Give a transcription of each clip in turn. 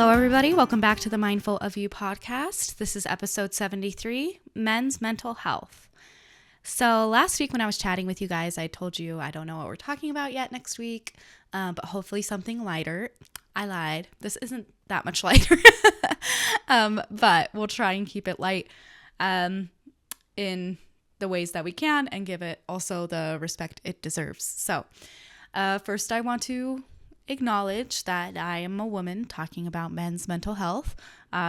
Hello, everybody. Welcome back to the Mindful of You podcast. This is episode 73, Men's Mental Health. So last week when I was chatting with you guys, I told you I don't know what we're talking about yet next week, but hopefully something lighter. I lied. This isn't that much lighter, but we'll try and keep it light in the ways that we can and give it also the respect it deserves. So first I want to acknowledge that I am a woman talking about men's mental health.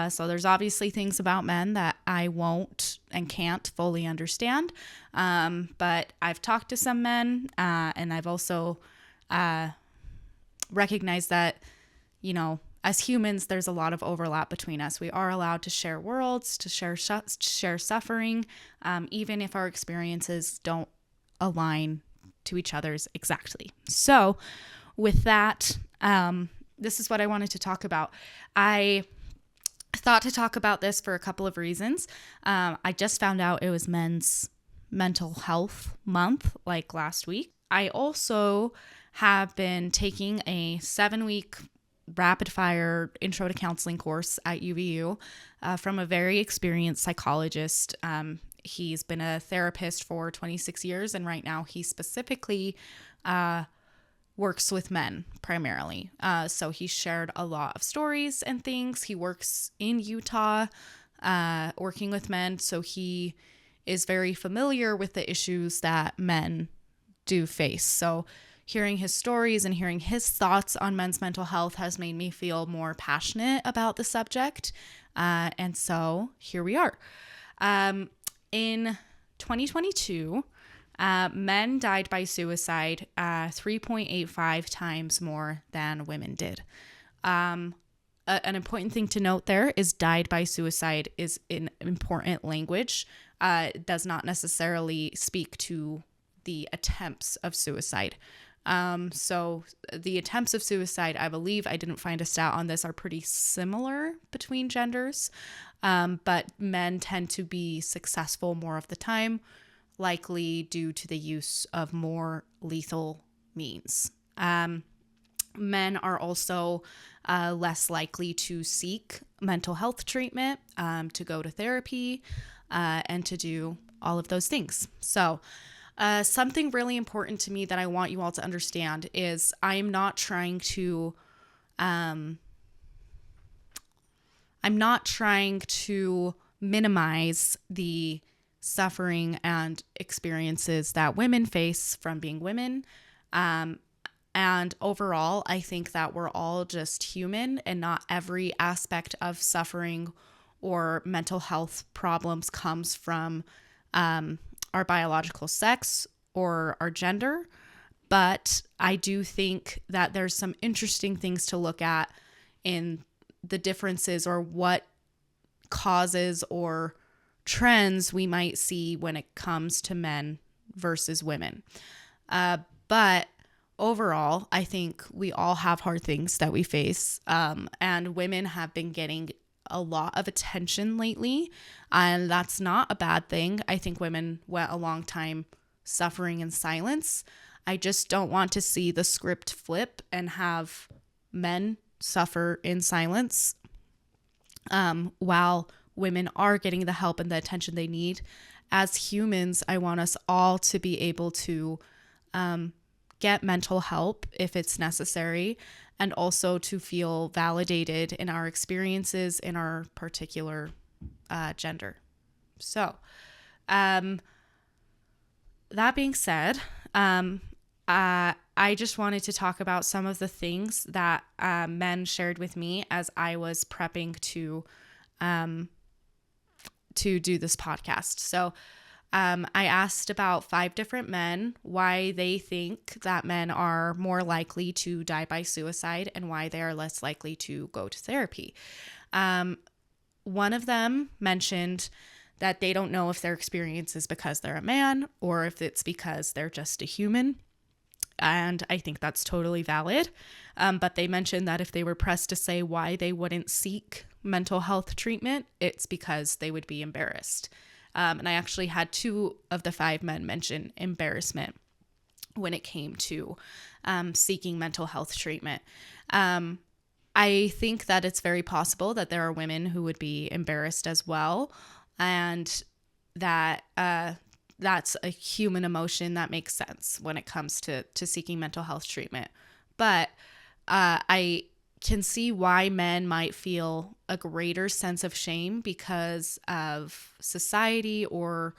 So there's obviously things about men that I won't and can't fully understand. But I've talked to some men and I've also recognized that, you know, as humans, there's a lot of overlap between us. We are allowed to share worlds, to share suffering, even if our experiences don't align to each other's exactly. So with that, this is what I wanted to talk about. I thought to talk about this for a couple of reasons. I just found out it was Men's Mental Health Month, like last week. I also have been taking a 7-week rapid fire intro to counseling course at UVU from a very experienced psychologist. He's been a therapist for 26 years, and right now he specifically works with men primarily. So he shared a lot of stories and things. He works in Utah, working with men. So he is very familiar with the issues that men do face. So hearing his stories and hearing his thoughts on men's mental health has made me feel more passionate about the subject. And so here we are. In 2022, men died by suicide 3.85 times more than women did. An important thing to note there is died by suicide is an important language. It does not necessarily speak to the attempts of suicide. So the attempts of suicide, I believe, I didn't find a stat on this, are pretty similar between genders. But men tend to be successful more of the time, likely due to the use of more lethal means. Men are also less likely to seek mental health treatment, to go to therapy, and to do all of those things. So something really important to me that I want you all to understand is I'm not trying to minimize the suffering and experiences that women face from being women. And overall, I think that we're all just human, and not every aspect of suffering or mental health problems comes from our biological sex or our gender. But I do think that there's some interesting things to look at in the differences or what causes or trends we might see when it comes to men versus women. But overall, I think we all have hard things that we face. And women have been getting a lot of attention lately, and that's not a bad thing. I think women went a long time suffering in silence. I just don't want to see the script flip and have men suffer in silence, while women are getting the help and the attention they need. As humans, I want us all to be able to get mental help if it's necessary, and also to feel validated in our experiences in our particular gender. So, that being said, I just wanted to talk about some of the things that men shared with me as I was prepping to do this podcast. So I asked about 5 different men why they think that men are more likely to die by suicide and why they are less likely to go to therapy. One of them mentioned that they don't know if their experience is because they're a man or if it's because they're just a human. And I think that's totally valid. But they mentioned that if they were pressed to say why they wouldn't seek mental health treatment, it's because they would be embarrassed. And I actually had 2 of the 5 men mention embarrassment when it came to seeking mental health treatment. I think that it's very possible that there are women who would be embarrassed as well, and that that's a human emotion that makes sense when it comes to seeking mental health treatment. But I can see why men might feel a greater sense of shame because of society or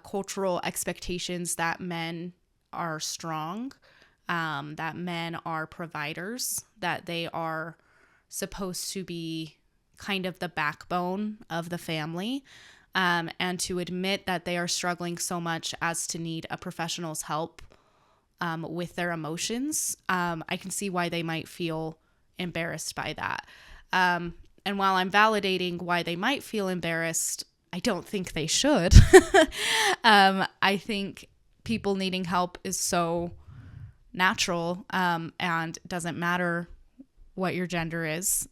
cultural expectations that men are strong, that men are providers, that they are supposed to be kind of the backbone of the family, and to admit that they are struggling so much as to need a professional's help with their emotions. I can see why they might feel embarrassed by that. And while I'm validating why they might feel embarrassed, I don't think they should. I think people needing help is so natural, and doesn't matter what your gender is.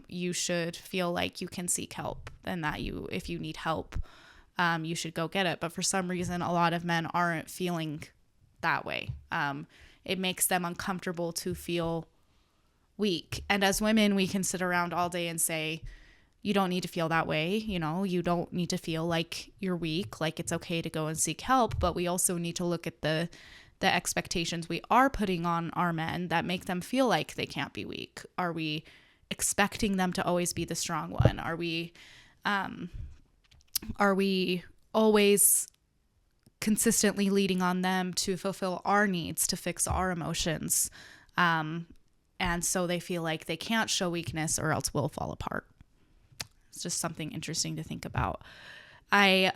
You should feel like you can seek help, and that if you need help, you should go get it. But for some reason, a lot of men aren't feeling that way. It makes them uncomfortable to feel weak. And as women, we can sit around all day and say, you don't need to feel that way. You don't need to feel like you're weak, like it's okay to go and seek help. But we also need to look at the expectations we are putting on our men that make them feel like they can't be weak. Are we expecting them to always be the strong one? Are we always consistently leading on them to fulfill our needs, to fix our emotions? And so they feel like they can't show weakness or else we'll fall apart. It's just something interesting to think about. I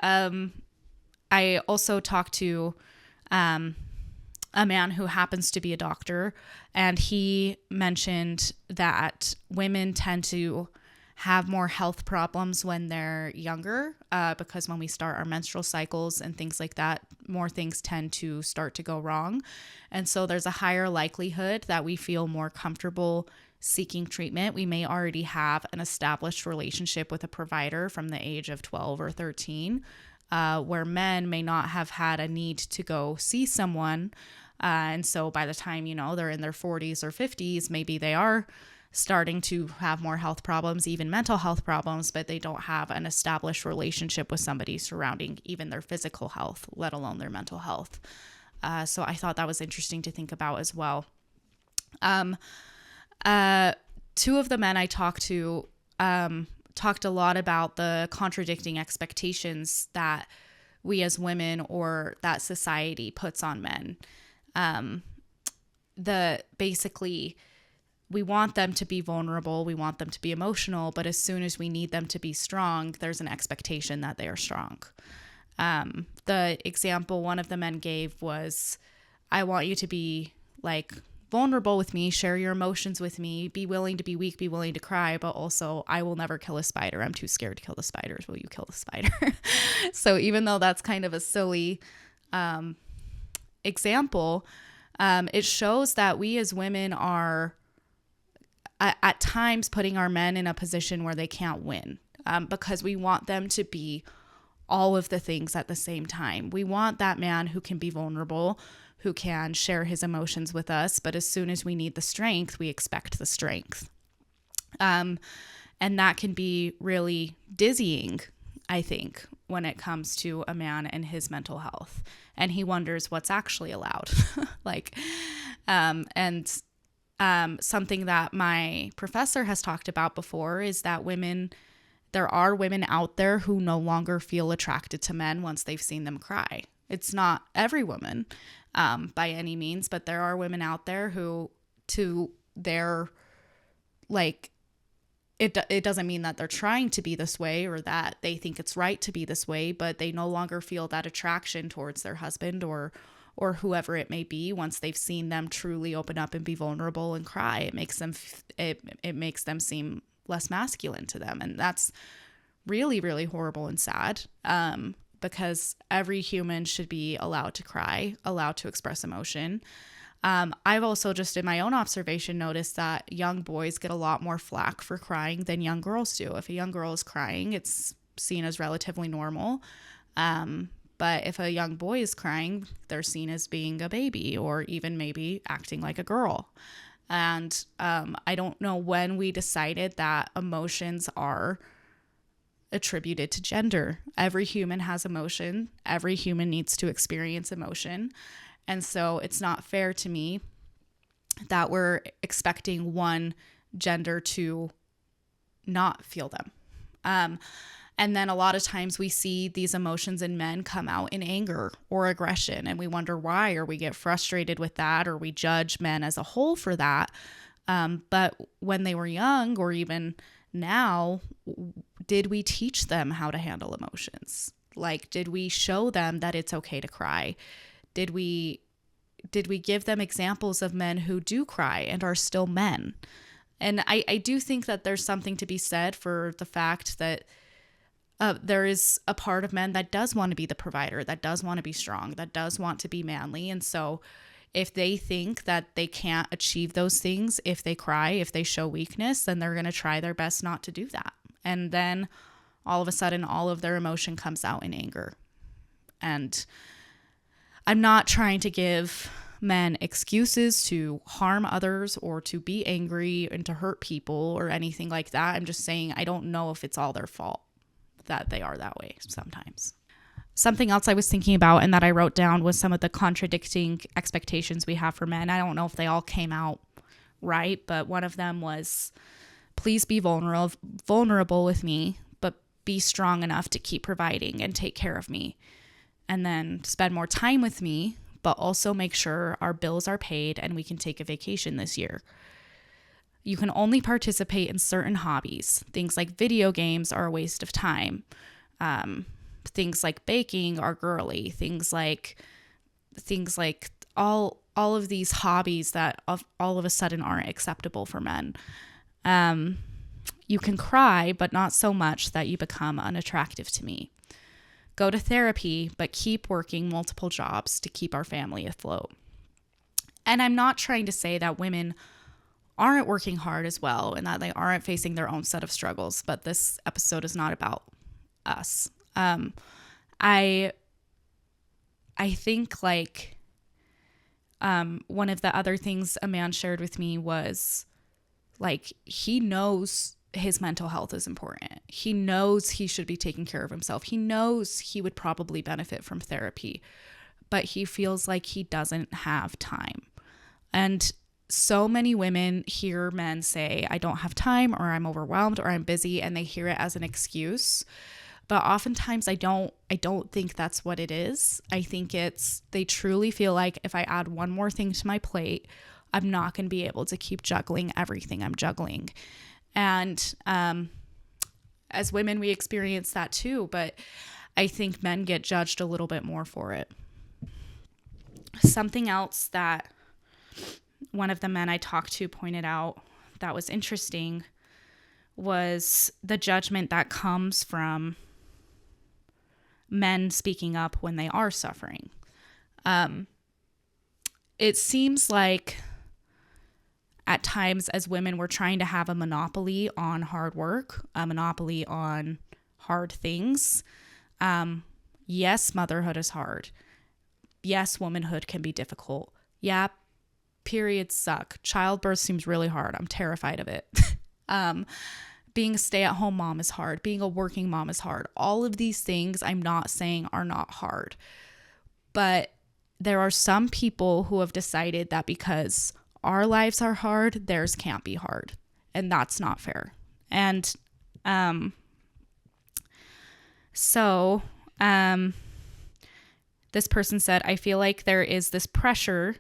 also talked to a man who happens to be a doctor, and he mentioned that women tend to have more health problems when they're younger, because when we start our menstrual cycles and things like that, more things tend to start to go wrong. And so there's a higher likelihood that we feel more comfortable seeking treatment. We may already have an established relationship with a provider from the age of 12 or 13, where men may not have had a need to go see someone. And so by the time, they're in their 40s or 50s, maybe they are starting to have more health problems, even mental health problems, but they don't have an established relationship with somebody surrounding even their physical health, let alone their mental health. So I thought that was interesting to think about as well. Two of the men I talked to talked a lot about the contradicting expectations that we as women or that society puts on men. Basically, we want them to be vulnerable, we want them to be emotional, but as soon as we need them to be strong, there's an expectation that they are strong. The example one of the men gave was, I want you to be like vulnerable with me, share your emotions with me, be willing to be weak, be willing to cry, but also I will never kill a spider. I'm too scared to kill the spiders. Will you kill the spider? So even though that's kind of a silly example, it shows that we as women are at times putting our men in a position where they can't win, because we want them to be all of the things at the same time. We want that man who can be vulnerable, who can share his emotions with us, but as soon as we need the strength, we expect the strength. And that can be really dizzying, I think, when it comes to a man and his mental health. And he wonders what's actually allowed. Something that my professor has talked about before is that there are women out there who no longer feel attracted to men once they've seen them cry. It's not every woman by any means, but there are women out there who, it doesn't mean that they're trying to be this way or that they think it's right to be this way, but they no longer feel that attraction towards their husband or whoever it may be once they've seen them truly open up and be vulnerable and cry. It makes them seem less masculine to them, and that's really, really horrible and sad. Because every human should be allowed to cry, allowed to express emotion. I've also just in my own observation noticed that young boys get a lot more flack for crying than young girls do. If a young girl is crying, it's seen as relatively normal. But if a young boy is crying, they're seen as being a baby or even maybe acting like a girl. And I don't know when we decided that emotions are attributed to gender. Every human has emotion. Every human needs to experience emotion. And so it's not fair to me that we're expecting one gender to not feel them. And then a lot of times we see these emotions in men come out in anger or aggression, and we wonder why, or we get frustrated with that, or we judge men as a whole for that. But when they were young, or even now, did we teach them how to handle emotions? Like, did we show them that it's okay to cry? Did we give them examples of men who do cry and are still men? And I do think that there's something to be said for the fact that there is a part of men that does want to be the provider, that does want to be strong, that does want to be manly. And so if they think that they can't achieve those things, if they cry, if they show weakness, then they're going to try their best not to do that. And then all of a sudden, all of their emotion comes out in anger. And I'm not trying to give men excuses to harm others or to be angry and to hurt people or anything like that. I'm just saying I don't know if it's all their fault that they are that way sometimes. Something else I was thinking about and that I wrote down was some of the contradicting expectations we have for men. I don't know if they all came out right, but one of them was, please be vulnerable with me, but be strong enough to keep providing and take care of me. And then spend more time with me, but also make sure our bills are paid and we can take a vacation this year. You can only participate in certain hobbies. Things like video games are a waste of time. Things like baking are girly. Things like all of these hobbies that all of a sudden aren't acceptable for men. You can cry, but not so much that you become unattractive to me. Go to therapy, but keep working multiple jobs to keep our family afloat. And I'm not trying to say that women aren't working hard as well and that they aren't facing their own set of struggles, but this episode is not about us. I think like one of the other things a man shared with me was like he knows his mental health is important. He knows he should be taking care of himself. He knows he would probably benefit from therapy, but he feels like he doesn't have time. And so many women hear men say, I don't have time, or I'm overwhelmed, or I'm busy, and they hear it as an excuse. But oftentimes I don't think that's what it is. I think it's they truly feel like if I add one more thing to my plate, I'm not going to be able to keep juggling everything I'm juggling. And as women, we experience that too, but I think men get judged a little bit more for it. Something else that one of the men I talked to pointed out that was interesting was the judgment that comes from men speaking up when they are suffering. It seems like at times as women, we're trying to have a monopoly on hard work, a monopoly on hard things. Yes, motherhood is hard. Yes, womanhood can be difficult. Yeah, periods suck. Childbirth seems really hard. I'm terrified of it. Being a stay-at-home mom is hard. Being a working mom is hard. All of these things I'm not saying are not hard. But there are some people who have decided that because our lives are hard, theirs can't be hard. And that's not fair. And so this person said, I feel like there is this pressure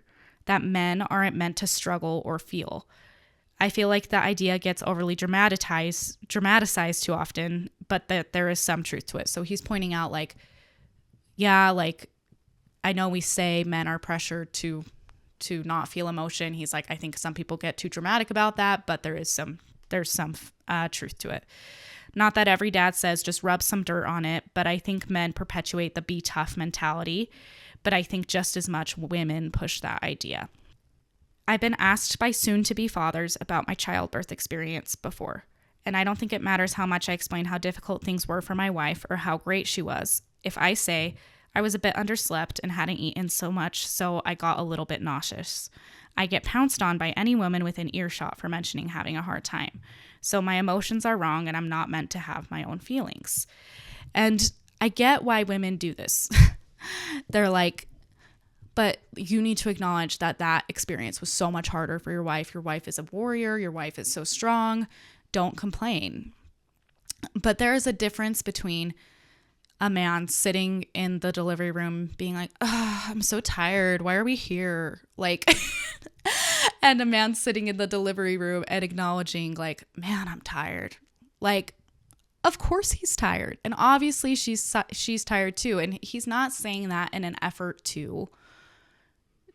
that men aren't meant to struggle or feel. I feel like the idea gets overly dramatized too often, but that there is some truth to it. So he's pointing out like, yeah, like I know we say men are pressured to not feel emotion. He's like, I think some people get too dramatic about that, but there's some truth to it. Not that every dad says just rub some dirt on it, but I think men perpetuate the be tough mentality. But I think just as much women push that idea. I've been asked by soon-to-be fathers about my childbirth experience before, and I don't think it matters how much I explain how difficult things were for my wife or how great she was. If I say, I was a bit underslept and hadn't eaten so much, so I got a little bit nauseous. I get pounced on by any woman within earshot for mentioning having a hard time. So my emotions are wrong and I'm not meant to have my own feelings. And I get why women do this. They're like, but you need to acknowledge that that experience was so much harder for your wife. Your wife is a warrior. Your wife is so strong. Don't complain. But there is a difference between a man sitting in the delivery room being like, oh, I'm so tired. Why are we here? Like, and a man sitting in the delivery room and acknowledging like, man, I'm tired. Like, of course he's tired. And obviously she's tired too. And he's not saying that in an effort to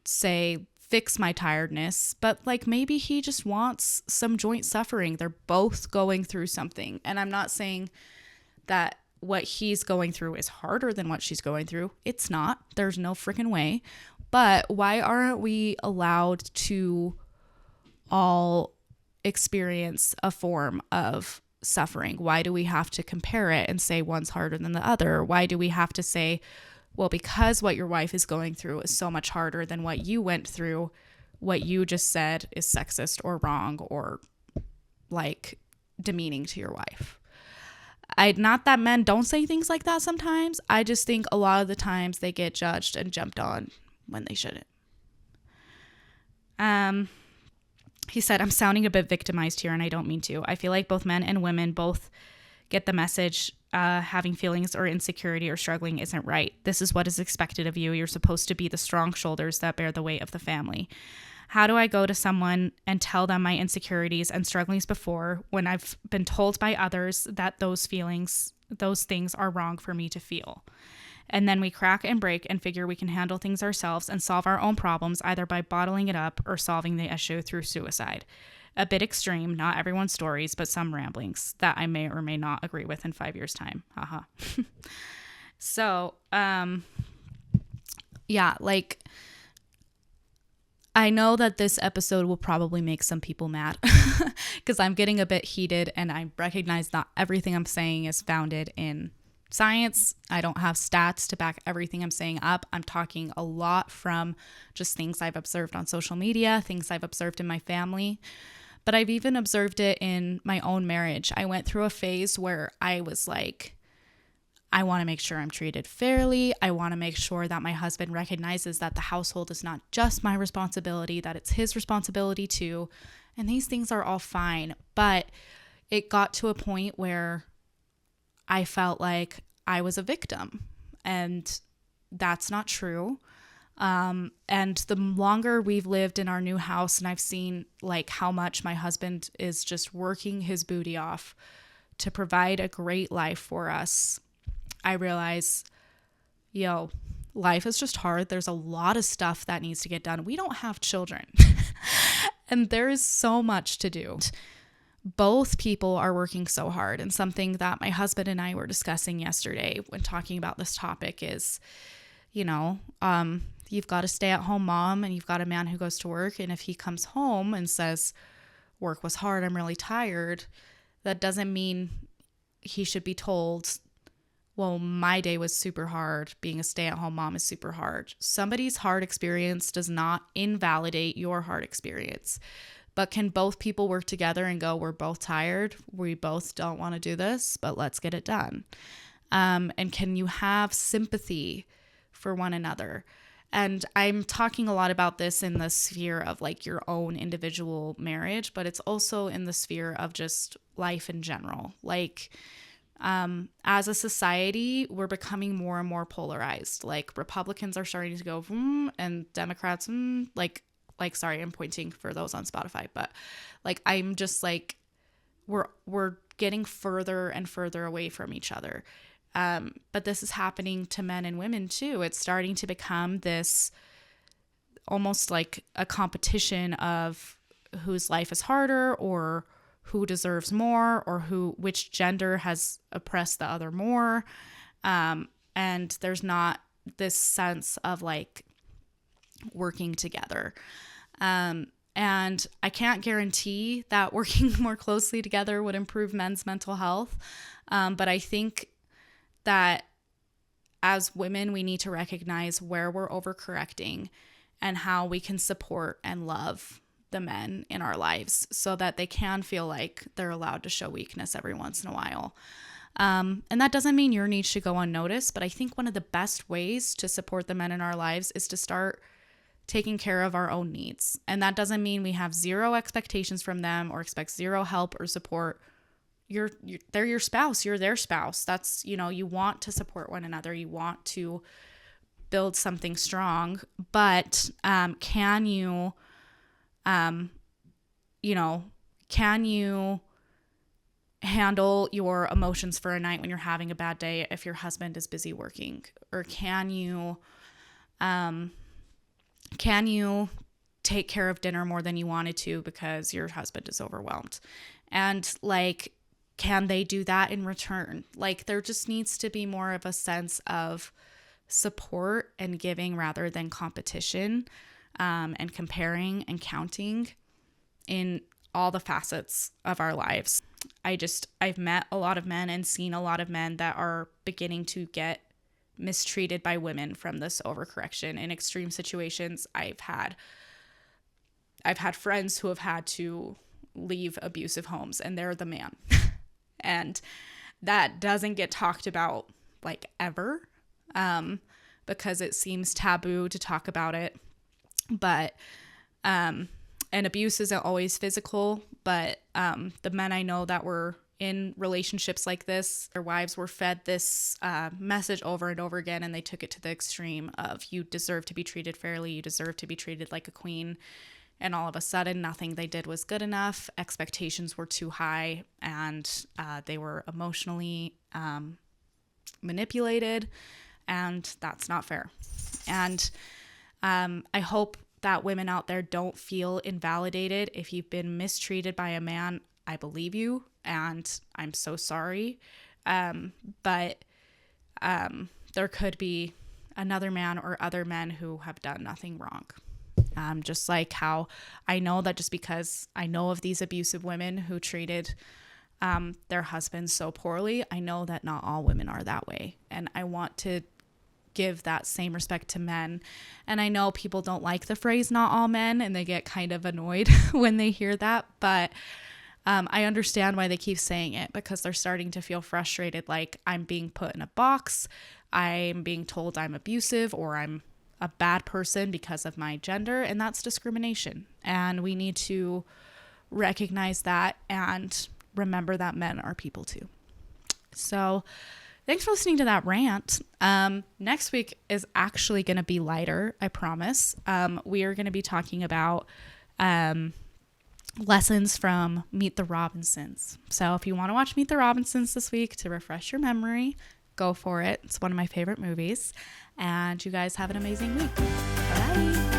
say, fix my tiredness, but like maybe he just wants some joint suffering. They're both going through something. And I'm not saying that what he's going through is harder than what she's going through. It's not. There's no freaking way. But why aren't we allowed to all experience a form of suffering? Why do we have to compare it and say one's harder than the other? Why do we have to say, well, because what your wife is going through is so much harder than what you went through, what you just said is sexist or wrong or like demeaning to your wife? Not that men don't say things like that sometimes. I just think a lot of the times they get judged and jumped on when they shouldn't. He said, I'm sounding a bit victimized here and I don't mean to. I feel like both men and women both get the message having feelings or insecurity or struggling isn't right. This is what is expected of you. You're supposed to be the strong shoulders that bear the weight of the family. How do I go to someone and tell them my insecurities and strugglings before when I've been told by others that those things are wrong for me to feel? And then we crack and break and figure we can handle things ourselves and solve our own problems either by bottling it up or solving the issue through suicide. A bit extreme, not everyone's stories, but some ramblings that I may or may not agree with in 5 years' time. Haha. So, yeah, like, I know that this episode will probably make some people mad because I'm getting a bit heated and I recognize not everything I'm saying is founded in science. I don't have stats to back everything I'm saying up. I'm talking a lot from just things I've observed on social media, things I've observed in my family. But I've even observed it in my own marriage. I went through a phase where I was like, I want to make sure I'm treated fairly. I want to make sure that my husband recognizes that the household is not just my responsibility, that it's his responsibility too. And these things are all fine. But it got to a point where I felt like I was a victim. And that's not true. And the longer we've lived in our new house and I've seen like how much my husband is just working his booty off to provide a great life for us, I realize, life is just hard. There's a lot of stuff that needs to get done. We don't have children and there is so much to do. Both people are working so hard. And something that my husband and I were discussing yesterday when talking about this topic is, you've got a stay-at-home mom and you've got a man who goes to work. And if he comes home and says, work was hard, I'm really tired, that doesn't mean he should be told, well, my day was super hard. Being a stay-at-home mom is super hard. Somebody's hard experience does not invalidate your hard experience. But can both people work together and go, we're both tired, we both don't want to do this, but let's get it done? And can you have sympathy for one another? And I'm talking a lot about this in the sphere of like your own individual marriage, but it's also in the sphere of just life in general. Like, as a society, we're becoming more and more polarized. Like Republicans are starting to go, and Democrats, sorry, I'm pointing for those on Spotify, but like, I'm just like, we're getting further and further away from each other. But this is happening to men and women too. It's starting to become this almost like a competition of whose life is harder or who deserves more or which gender has oppressed the other more. And there's not this sense of like working together. And I can't guarantee that working more closely together would improve men's mental health. But I think that as women, we need to recognize where we're overcorrecting and how we can support and love the men in our lives so that they can feel like they're allowed to show weakness every once in a while. And that doesn't mean your needs should go unnoticed, but I think one of the best ways to support the men in our lives is to start taking care of our own needs. And that doesn't mean we have zero expectations from them or expect zero help or support. They're your spouse, you're their spouse. That's, you want to support one another. You want to build something strong, but can you handle your emotions for a night when you're having a bad day if your husband is busy working? Or can you take care of dinner more than you wanted to because your husband is overwhelmed? And like, can they do that in return? Like, there just needs to be more of a sense of support and giving rather than competition, and comparing and counting in all the facets of our lives. I've met a lot of men and seen a lot of men that are beginning to get mistreated by women from this overcorrection in extreme situations. I've had friends who have had to leave abusive homes and they're the man. And that doesn't get talked about like ever, because it seems taboo to talk about it. But and abuse isn't always physical, but the men I know that were in relationships like this, their wives were fed this message over and over again, and they took it to the extreme of, you deserve to be treated fairly, you deserve to be treated like a queen. And all of a sudden, nothing they did was good enough. Expectations were too high, and they were emotionally manipulated, and that's not fair. And I hope that women out there don't feel invalidated. If you've been mistreated by a man, I believe you, and I'm so sorry. But there could be another man or other men who have done nothing wrong. Just like how I know that just because I know of these abusive women who treated their husbands so poorly, I know that not all women are that way. And I want to give that same respect to men. And I know people don't like the phrase not all men, and they get kind of annoyed when they hear that. But I understand why they keep saying it, because they're starting to feel frustrated. Like, I'm being put in a box. I'm being told I'm abusive or I'm a bad person because of my gender, and that's discrimination. And we need to recognize that and remember that men are people too. So thanks for listening to that rant. Next week is actually going to be lighter, I promise. We are going to be talking about lessons from Meet the Robinsons. So if you want to watch Meet the Robinsons this week to refresh your memory, go for it. It's one of my favorite movies. And you guys have an amazing week. Bye.